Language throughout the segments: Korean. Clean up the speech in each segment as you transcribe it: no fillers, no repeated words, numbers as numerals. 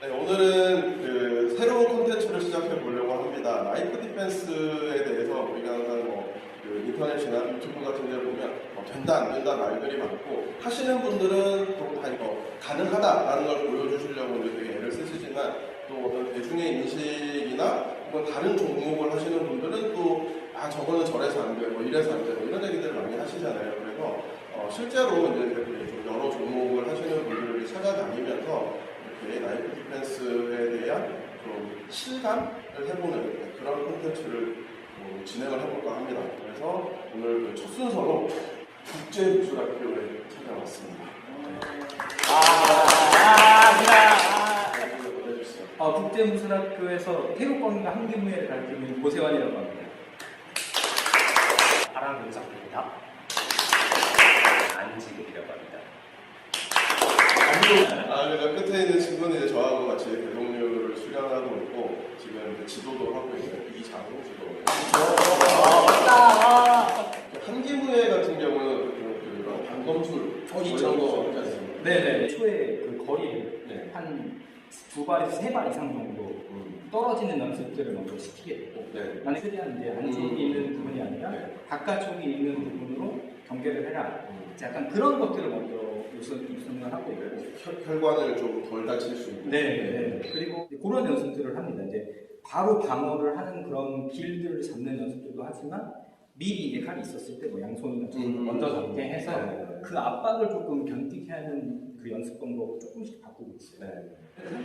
네, 오늘은 그 새로운 콘텐츠를 시작해 보려고 합니다. 라이프 디펜스에 대해서 우리가 항상 그 인터넷이나 유튜브 같은 데 보면 된다 안 된다 말들이 많고 하시는 분들은 또 다 이거 가능하다라는 걸 보여주시려고 이제 되게 애를 쓰시지만 또 어떤 대중의 인식이나 혹은 다른 종목을 하시는 분들은 또 저거는 저래서 안 돼, 이래서 안 돼, 이런 얘기들을 많이 하시잖아요. 그래서 실제로 이제 좀 여러 종목을 하시는 분들을 찾아다니면서 이렇게 라이프 디펜스에 대한 좀 실감을 해보는 그런 콘텐츠를 진행을 해볼까 합니다. 그래서 오늘 그 첫 순서로 국제무술학교에 찾아왔습니다. 국제무술학교에서 태국권과 한기무예를 가르치고 있는 고세환이라고 합니다. 파랑윤석입니다. 안지국이라고 합니다. 그러니까 끝에 있는 친구는 이제 저하고 같이 대동료를 수련하고 있고 지금 이제 지도도 하고 있는 이장호 지도. 한기무예 같은 경우는 그런 반검술 이런 거 있지 않습니까? 네네. 초에 그 거리를 한 2발에서 3발 이상 정도 떨어지는 연습들을 먼저 시키게 되고 만약 최대한 이제 안쪽이 있는 부분이 아니라 바깥쪽이 있는 부분으로 경계를 해라. 약간 그런 것들을 먼저 우선을 하고 있고 혈관을 좀 덜 다칠 수 있는. 네. 그리고 그런 연습들을 합니다. 이제 바로 방어를 하는 그런 길들을 잡는 연습들도 하지만 미리 이제 칼이 있었을 때 양손이나 먼저 잡게 해서 그 압박을 조금 견디게 하는 그 연습법으로 조금씩 바꾸고 있어요.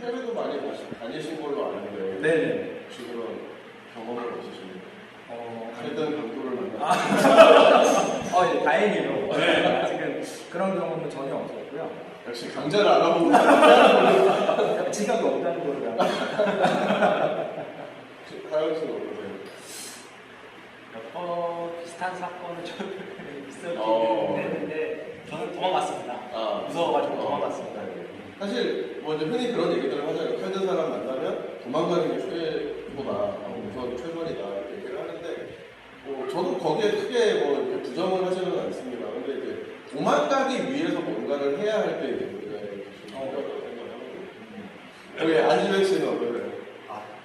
해외도 많이 다니신 걸로 아는데 네. 혹시 그런 경험은 없으십니까? 가리던 강도를 만나. 예, 다행이에요. 아직은 그런 경험은 전혀 없었고요. 역시 강자를 알아보고 지갑이 없다는 거를 하영 씨는 어떠세요? 몇 번 비슷한 사건은 좀 있었긴 했는데 저는 도망갔습니다. 무서워가지고 도망갔습니다. 사실 이제 흔히 그런 얘기들을 하잖아요. 칼든 사람 만나면 도망가는 게 최고다, 우선 최선이다 이렇게 얘기를 하는데 저도 거기에 크게 이렇게 부정을 하지는 않습니다. 근데 이제 도망가기 위해서 뭔가를 해야 할 때 이제 문제가 생겨요. 여기 안지백 씨는 어떠세요?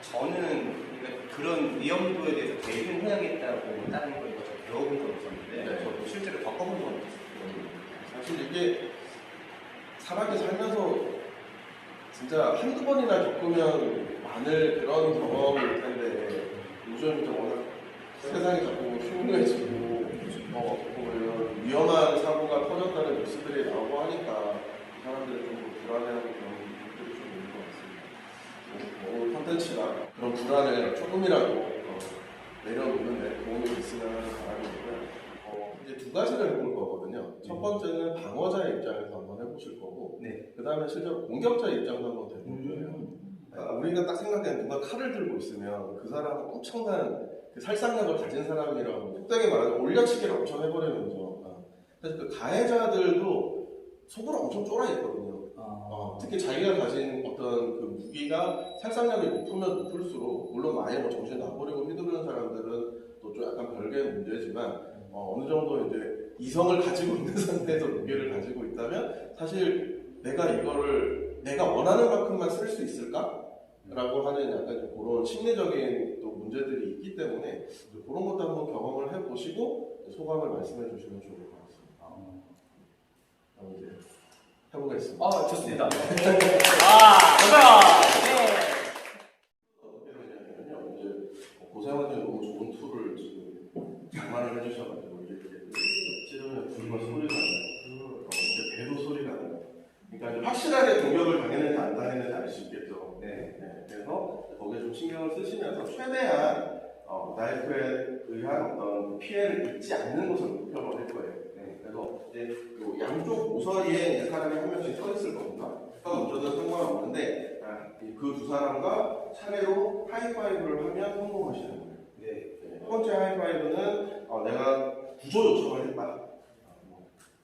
저는 그런 위험도에 대해서 대비를 해야겠다고 다른 걸 배워본 건 없었는데 저도 실제로 겪어본 건 없었어요. 사실 이게 사람이 살면서 진짜 한두 번이나 겪으면 많을 그런 경험일 텐데 요즘 이제 워낙 세상이 자꾸 흉흉해지고 이런 위험한 사고가 터졌다는 뉴스들이 나오고 하니까 사람들이 좀 불안해하는 그런 부분들이 좀 있는 것 같습니다. 오늘 콘텐츠가 그런 불안을 조금이라도 내려놓는 데 도움이 됐으면 하는 바람이고요. 이제 두 가지를 해볼 거거든요. 첫 번째는 방어자의 입장에서 한번 해보실 거고, 그 다음에 실제로 공격자의 입장도 한번 해볼 거예요. 우리가 딱 생각해 누가 칼을 들고 있으면 그 사람은 엄청난 그 살상력을 가진 사람이라고 속되게 말하면 올려치기를 엄청 해버리는 거죠. 그래서 그 가해자들도 속으로 엄청 쫄아 있거든요. 특히 자기가 가진 어떤 그 무기가 살상력이 높으면 높을수록 물론 많이 정신 나버리고 휘두르는 사람들은 또 좀 약간 별개의 문제지만 어느 정도 이제 이성을 가지고 있는 상태에서 무게를 가지고 있다면 사실 내가 이거를 내가 원하는 만큼만 쓸 수 있을까? 라고 하는 약간 좀 그런 심리적인 또 문제들이 있기 때문에 그런 것도 한번 경험을 해보시고 소감을 말씀해 주시면 좋을 것 같습니다. 한번 이제 해보겠습니다. 좋습니다. 어떻게 되냐면요, 이제 고세환이 너무 좋은 툴을 지금 장만을 해주셔가지고 이렇게 찌르면 불과 소리가 나요. 배도 소리가 나요. 그러니까 이제 확실하게 공격을 당했는지 안 당했는지 알 수 있겠죠. 그래서 거기에 좀 신경을 쓰시면서 최대한 나이프에 의한 어떤 피해를 입지 않는 곳을 눕혀버릴 거예요. 그래서 이제 양쪽 모서리에 사람이 한 명씩 서 있을 겁니다. 먼저든 상관없는데 그 두 사람과 차례로 하이파이브를 하면 성공하시는 거예요. 첫 번째 하이파이브는 내가 구조 요청을 했다.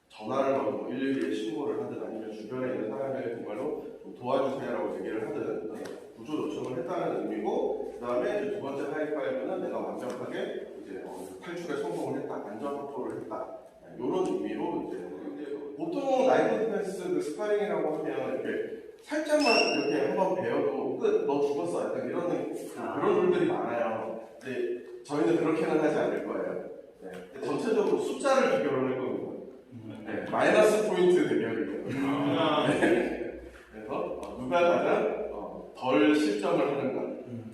전화를 걸고 112에 신고를 하든 아니면 주변에 있는 사람에게 정말로 도와주세요라고 얘기를 하든 구조 요청을 했다는 의미고, 그 다음에 두 번째 하이파이브는 내가 완벽하게 이제 탈출에 성공을 했다, 안전 확보를 했다, 이런 의미로 이제 보통 라이프 디펜스 그 스파링이라고 하면 이렇게 살짝만 이렇게 한번 베어도 끝, 너 죽었어. 약간 이런 그런 룰들이 많아요. 근데 저희는 그렇게는 하지 않을 거예요. 네. 근데 전체적으로 숫자를 비교를 할 겁니다. 네. 마이너스 포인트 대결이에요. 네. 그래서 누가 가장 덜 실점을 하는가.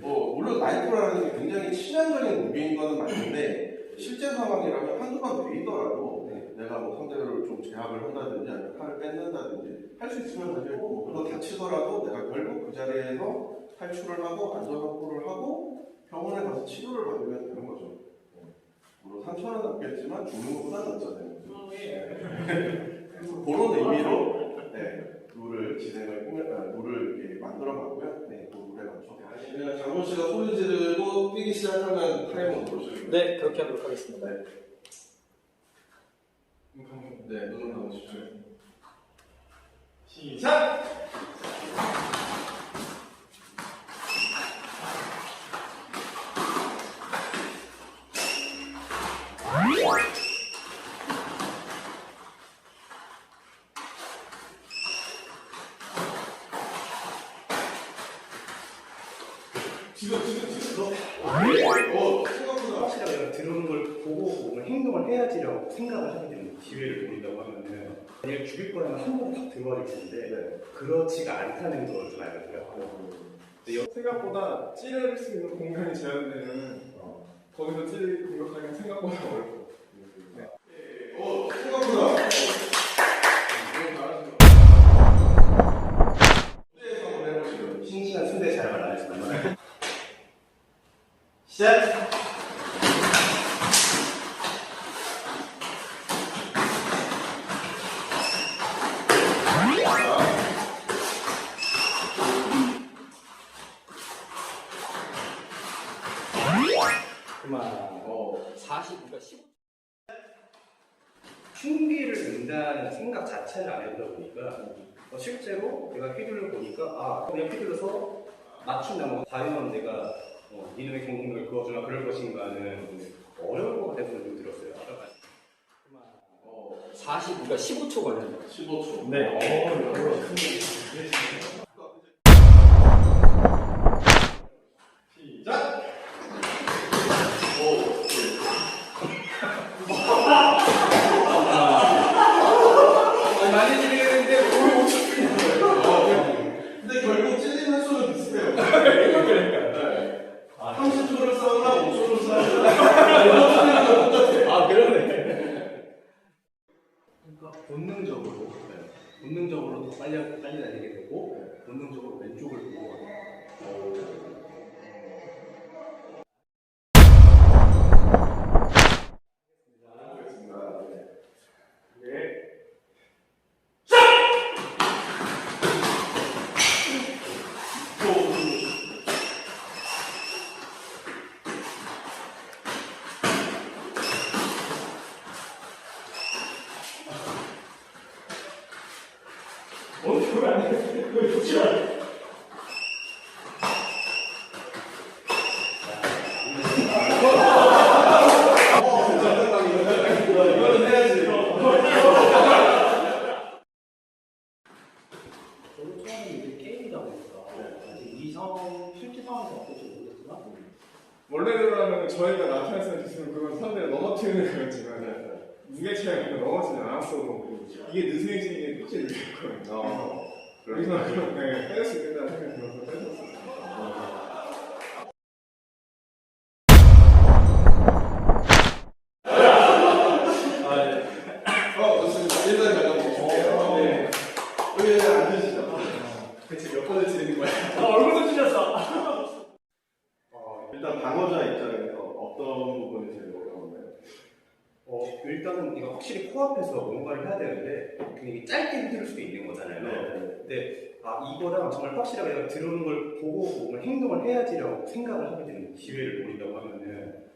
물론 나이프라는 게 굉장히 치명적인 무기인 거는 맞는데 실제 상황이라면 한두 번 베이더라도 내가 뭐 상대를 좀 제압을 한다든지 아니면 칼을 뺏는다든지 할 수 있으면 사실 물론 다치더라도 내가 결국 그 자리에서 탈출을 하고 안전 확보를 하고 병원에 가서 치료를 받으면 되는 거죠. 물론 상처는 남겠지만 죽는 것보다는 낫잖아요. 그래서 그런 의미로 룰을 룰을 이렇게 만들어봤고요. 네, 그 룰에 맞춰. 그냥 장본 씨가 소리 지르고 뛰기 시작하면 타이머 보여주세요. 네, 그렇게 하도록 하겠습니다. 네. 네, 눈을 감으십시오. 시작! 지금. 생각보다. 확실하게 내가 들어오는 걸 보고 뭔가 행동을 해야지라고 생각을 하게 되는 기회를 노린다고 하면은 만약 죽일 거라면 한 번에 딱 들어와 줄 텐데 그렇지가 않다는 걸 좀 알겠더라고요. 생각보다 찌를 수 있는 공간이 제한되는 거기서 찌를 공격하기는 생각보다 어렵고 생각보다. 싱싱한 순대 잘 말하셨습니다. 시작! 그만 40, 그러니까 15. 흉기를 든다는 생각 자체를 안 해보다 보니까 실제로 내가 휘둘러 보니까 그냥 휘둘러서 맞춘다면 과연 내가 이놈의 경공을 그어주나 그럴 것인가는 어려울 것 같아서 좀 들었어요. 40, 그러니까 15초 걸려요. 15초. 네. 시작! 많이 들리는데 오늘 5초 근데 결국 찔린 횟수는 비슷해요. 그러니까. 30초를 싸우나 5초를 싸우나 그러네. 그러니까 본능적으로 더 빨리 달리게 되고 본능적으로 왼쪽을 보고 이거는 해야지. 저도 처음에 이게 게임이다 보니까 아직 실제 상황에서 어떨지 모르겠지만 원래대로라면 저희가 나타났을 때 있으면 그건 상대를 넘어뜨리는 거였지만 무게 차이가 넘어지지 않았어도 이게 느슨해지는 게 끝이 느꼈거든요. 그래서 뺄 수 있겠다는 생각이 들어서 뺐었어요. 좋습니다. 일단 가져보겠습니다. 네. 여기 앉으시죠. 대체 몇 번을 치는 거야? 얼굴도 찢었어. 일단 방어자 입장에서 어떤 부분이 제일 어려운가요? 일단은 이거 확실히 코앞에서 뭔가를 해야 되는데 굉장히 짧게 휘두를 수도 있는 거잖아요. 근데 이거랑 정말 확실하게 내가 들어오는 걸 보고 뭔가 행동을 해야지라고 생각을 하게 되는 기회를 노린다고 하면은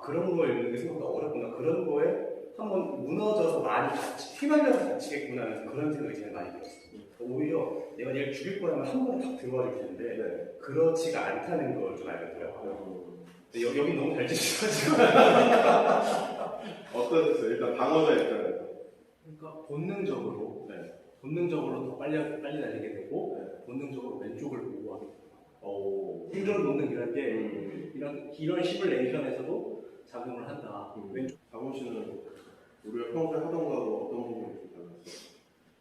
그런 걸 읽는 게 생각보다 어렵구나. 그런 거에 한번 무너져서 많이 휘말려서 다치겠구나 하면서 그런 생각이 제일 많이 들었어요. 오히려 내가 얘를 죽일 거라면 한 번에 딱 들어와 줄 텐데 그렇지가 않다는 걸 좀 알겠더라고요. 근데 여기 너무 잘 지켜가지고 어떠셨어요? 일단 방어자 입장에서. 그러니까 본능적으로 본능적으로 더 빨리 달리게 되고 본능적으로 왼쪽을 보고 하게 돼요. 생존 본능이라는 게 이런 시뮬레이션에서도 작용을 한다. 왼쪽. 강훈 씨는 우리가 평소에 하던 거하고 어떤 부분이 좀 달랐어요?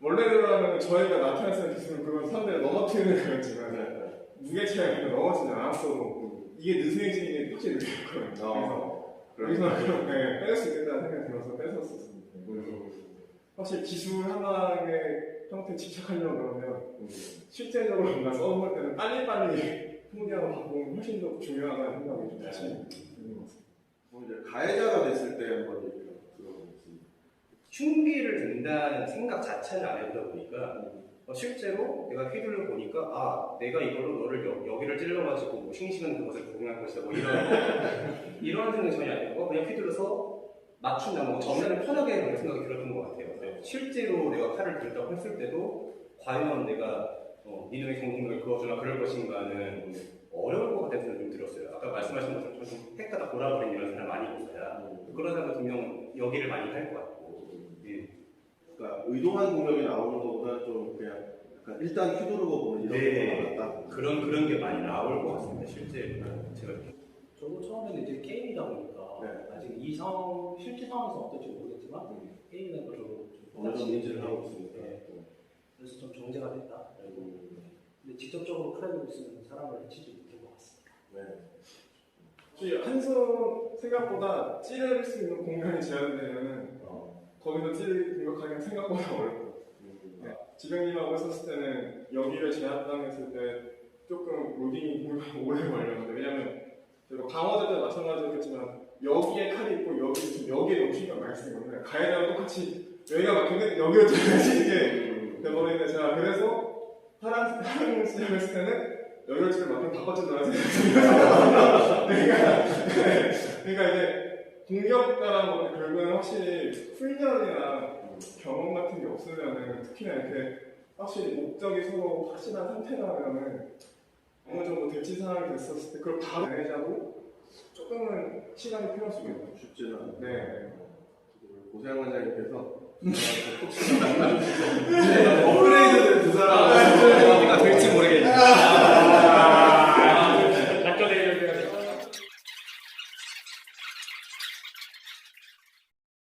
원래대로라면 저희가 나타낼 수 있는 기술은 그건 상대를 넘어뜨리는 거였지만 무게 차이가 넘어지지 않았어도 이게 느슨해지는 게 확실히 느꼈거든요. 그래서 뺄 수 있겠다는 생각이 들어서 뺐었습니다. 확실히 기술 하나의 형태에 집착하려고 그러면 실제적으로 뭔가 써볼 때는 빨리빨리 풍량을 바꾸는 훨씬 더 중요하다는 생각이 좀 다시 드는 것 같습니다. 이제 가해자가 됐을 때 한번 얘기를 들어보겠습니다. 흉기를 든다는 생각 자체를 안 해보다 보니까 실제로 내가 휘둘러 보니까 아 내가 이걸로 너를 여기를 찔러가지고 뭐 싱싱한 그것을 구경할 것이다 뭐 이런 생각이 전혀 안 들고 그냥 휘둘러서 맞춘다 뭐 전면을 편하게 그런 생각이 들었던 것 같아요. 실제로 내가 칼을 들었다고 했을 때도 과연 내가 이놈의 경쟁력을 그어주나 그럴 것인가는 어려울 것 같다는 생각이 좀 들었어요. 아까 말씀하신 것처럼 좀 택하다 돌아버린 이런 사람 많이 있어야 그런 사람은 분명 여기를 많이 할 것 같고 그러니까 의도한 공격이 나오는 것보다 좀 그냥 약간 일단 휘두르고 보는 이런 게 나왔다. 그런 게 많이 나올 것 같습니다. 실제 제가 저도 처음에는 이제 게임이다 보니까 아직 이 상황 실제 상황에서 어떨지 모르겠지만 게임이라는 걸 저도 어느 정도 인지를 하고 있으니까. 그래서 좀 정제가 됐다. 근데 직접적으로 크랙을 쓰는 사람을 해치지 못한 것 같습니다. 한손 생각보다 찌를 수 있는 공간이 제한되면 거기서 찌를 공격하기가 생각보다 어렵고 지병님하고 했었을 때는 여기를 제압당했을 때 조금 로딩이 오래 걸렸는데 왜냐면 저희가 방어자 때 마찬가지였겠지만 여기에 칼이 있고 여기에 너무 신경 많이 쓰거든요. 가해자랑 똑같이 여기가 막히면 여기를 찔러야지 이게 돼버리는데 제가 그래서 파란 시작을 했을 때는 여기를 찔러 막히면 바꿔 찔러야지 그러니까 이제 공격가라는 것도 결국은 확실히 훈련이나 경험 같은 게 없으면은 특히나 이렇게 확실히 목적이 서로 확실한 상태라면은 어느 정도 대치 상황이 됐었을 때 그걸 바로 내자도 조금은 시간이 필요할 수 있겠네요. 쉽지는 않아요. 네. 고세영 원장님께서 업그레이드된 두 사람